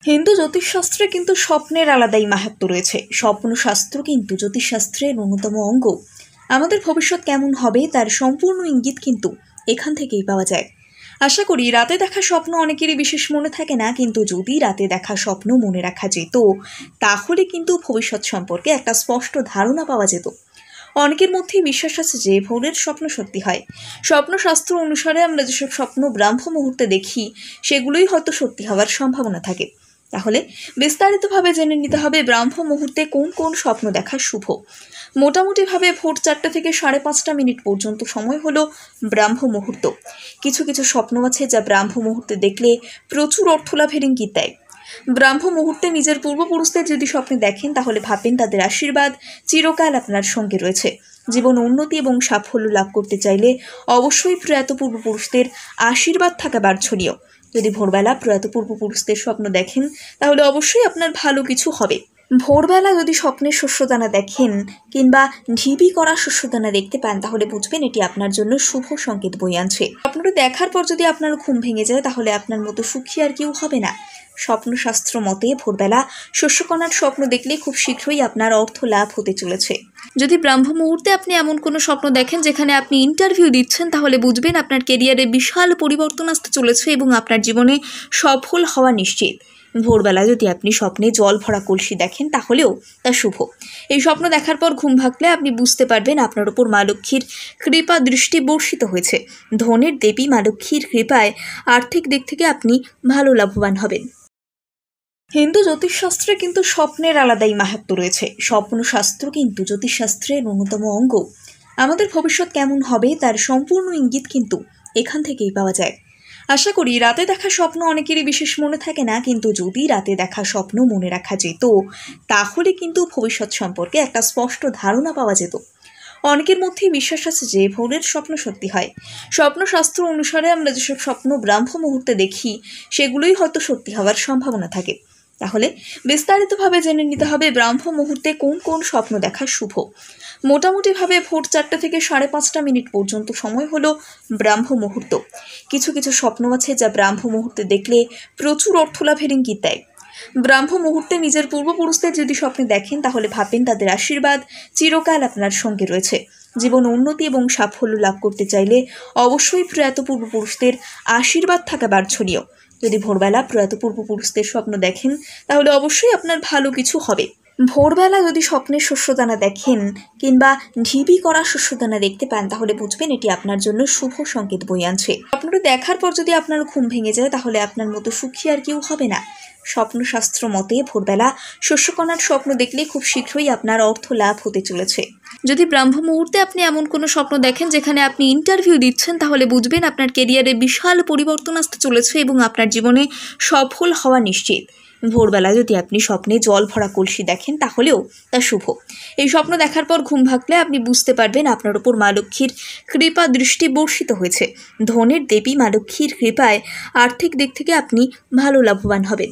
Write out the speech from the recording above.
হিন্দু জ্যোতিষশাস্ত্রে কিন্তু স্বপ্নের আলাদাই মাহাত্ম্য রয়েছে। স্বপ্নশাস্ত্র কিন্তু জ্যোতিষশাস্ত্রের অন্যতম অঙ্গ। আমাদের ভবিষ্যৎ কেমন হবে তার সম্পূর্ণ ইঙ্গিত কিন্তু এখান থেকেই পাওয়া যায়। আশা করি রাতে দেখা স্বপ্ন অনেকেরই বিশেষ মনে থাকে না, কিন্তু যদি রাতে দেখা স্বপ্ন মনে রাখা যেত তাহলে কিন্তু ভবিষ্যৎ সম্পর্কে একটা স্পষ্ট ধারণা পাওয়া যেত। অনেকের মধ্যেই বিশ্বাস আছে যে ভোরের স্বপ্ন সত্যি হয়। স্বপ্নশাস্ত্র অনুসারে আমরা যেসব স্বপ্ন ব্রাহ্ম মুহূর্তে দেখি সেগুলোই হয়তো সত্যি হওয়ার সম্ভাবনা থাকে। তাহলে বিস্তারিতভাবে জেনে নিতে হবে ব্রাহ্ম মুহূর্তে কোন কোন স্বপ্ন দেখা শুভ। মোটামুটিভাবে ভোর 4টা থেকে 5:30 মিনিট পর্যন্ত সময় হলো ব্রাহ্ম মুহূর্ত। কিছু কিছু স্বপ্ন আছে যা ব্রাহ্ম মুহূর্তে দেখলে প্রচুর অর্থলাভের ইঙ্গিত দেয়। ব্রাহ্ম মুহূর্তে নিজের পূর্বপুরুষদের যদি স্বপ্নে দেখেন তাহলে ভাববেন তাদের আশীর্বাদ চিরকাল আপনার সঙ্গে রয়েছে। জীবন উন্নতি এবং সাফল্য লাভ করতে চাইলে অবশ্যই প্রয়াত পূর্বপুরুষদের আশীর্বাদ থাকা বাঞ্ছনীয়। যদি ভোরবেলা প্রয়াত পূর্বপুরুষদের স্বপ্ন দেখেন তাহলে অবশ্যই আপনার ভালো কিছু হবে। ভোরবেলা যদি স্বপ্নের শস্যদানা দেখেন কিংবা ঢিবি করা শস্যদানা দেখতে পান তাহলে বুঝবেন এটি আপনার জন্য শুভ সংকেত বয়ে আনছে। স্বপ্নটি দেখার পর যদি আপনার ঘুম ভেঙে যায় তাহলে আপনার মতো সুখী আর কেউ হবে না। স্বপ্নশাস্ত্র মতে ভোরবেলা শস্যকণার স্বপ্ন দেখলে খুব শীঘ্রই আপনার অর্থ লাভ হতে চলেছে। যদি ব্রাহ্ম মুহূর্তে আপনি এমন কোনো স্বপ্ন দেখেন যেখানে আপনি ইন্টারভিউ দিচ্ছেন তাহলে বুঝবেন আপনার ক্যারিয়ারে বিশাল পরিবর্তন আসতে চলেছে এবং আপনার জীবনে সফল হওয়া নিশ্চিত। ভোরবেলা যদি আপনি স্বপ্নে জল ভরা কলসি দেখেন তাহলেও তা শুভ। এই স্বপ্ন দেখার পর ঘুম ভাঙলে আপনি বুঝতে পারবেন আপনার উপর মা লক্ষ্মীর কৃপা দৃষ্টি বর্ষিত হয়েছে। ধনের দেবী মা লক্ষ্মীর কৃপায় আর্থিক দিক থেকে আপনি ভালো লাভবান হবেন। হিন্দু জ্যোতিষশাস্ত্রে কিন্তু স্বপ্নের আলাদাই মাহাত্ম্য রয়েছে। স্বপ্নশাস্ত্র কিন্তু জ্যোতিষশাস্ত্রের অন্যতম অঙ্গ। আমাদের ভবিষ্যৎ কেমন হবে তার সম্পূর্ণ ইঙ্গিত কিন্তু এখান থেকেই পাওয়া যায়। আশা করি রাতে দেখা স্বপ্ন অনেকেরই বিশেষ মনে থাকে না, কিন্তু যদি রাতে দেখা স্বপ্ন মনে রাখা যেত তাহলে কিন্তু ভবিষ্যৎ সম্পর্কে একটা স্পষ্ট ধারণা পাওয়া যেত। অনেকের মধ্যেই বিশ্বাস আছে যে ভোরের স্বপ্ন সত্যি হয়। স্বপ্নশাস্ত্র অনুসারে আমরা যেসব স্বপ্ন ব্রাহ্ম মুহূর্তে দেখি সেগুলোই হয়তো সত্যি হওয়ার সম্ভাবনা থাকে। তাহলে বিস্তারিতভাবে জেনে নিতে হবে ব্রাহ্ম মুহূর্তে কোন কোন স্বপ্ন দেখা শুভ। মোটামুটিভাবে ভোর 4টা থেকে 5:30 মিনিট পর্যন্ত সময় হলো ব্রাহ্ম মুহূর্ত। কিছু কিছু স্বপ্ন আছে যা ব্রাহ্ম মুহূর্তে দেখলে প্রচুর অর্থলাভের ইঙ্গিত দেয়। ব্রাহ্ম মুহূর্তে নিজের পূর্বপুরুষদের যদি স্বপ্নে দেখেন তাহলে ভাববেন তাদের আশীর্বাদ চিরকাল আপনার সঙ্গে রয়েছে। জীবন উন্নতি এবং সাফল্য লাভ করতে চাইলে অবশ্যই প্রয়াত পূর্বপুরুষদের আশীর্বাদ থাকা বাঞ্ছনীয়। যদি ভোরবেলা প্রয়াত পূর্বপুরুষদের স্বপ্ন দেখেন তাহলে অবশ্যই আপনার ভালো কিছু হবে। ভোরবেলা যদি স্বপ্নের শস্যদানা দেখেন কিংবা ঢিবি করা শস্যদানা দেখতে পান তাহলে বুঝবেন এটি আপনার জন্য শুভ সংকেত বয়ে আনছে। স্বপ্নটি দেখার পর যদি আপনার ঘুম ভেঙে যায় তাহলে আপনার মতো সুখী আর কেউ হবে না। স্বপ্নশাস্ত্র মতে ভোরবেলা শস্যকণার স্বপ্ন দেখলে খুব শীঘ্রই আপনার অর্থ লাভ হতে চলেছে। যদি ব্রাহ্ম মুহূর্তে আপনি এমন কোনো স্বপ্ন দেখেন যেখানে আপনি ইন্টারভিউ দিচ্ছেন তাহলে বুঝবেন আপনার ক্যারিয়ারে বিশাল পরিবর্তন আসতে চলেছে এবং আপনার জীবনে সফল হওয়া নিশ্চিত। ভোরবেলা যদি আপনি স্বপ্নে জল ভরা কলসি দেখেন তাহলেও তা শুভ। এই স্বপ্ন দেখার পর ঘুম ভাঙলে আপনি বুঝতে পারবেন আপনার উপর মা লক্ষ্মীর কৃপা দৃষ্টি বর্ষিত হয়েছে। ধনের দেবী মা লক্ষ্মীর কৃপায় আর্থিক দিক থেকে আপনি ভালো লাভবান হবেন।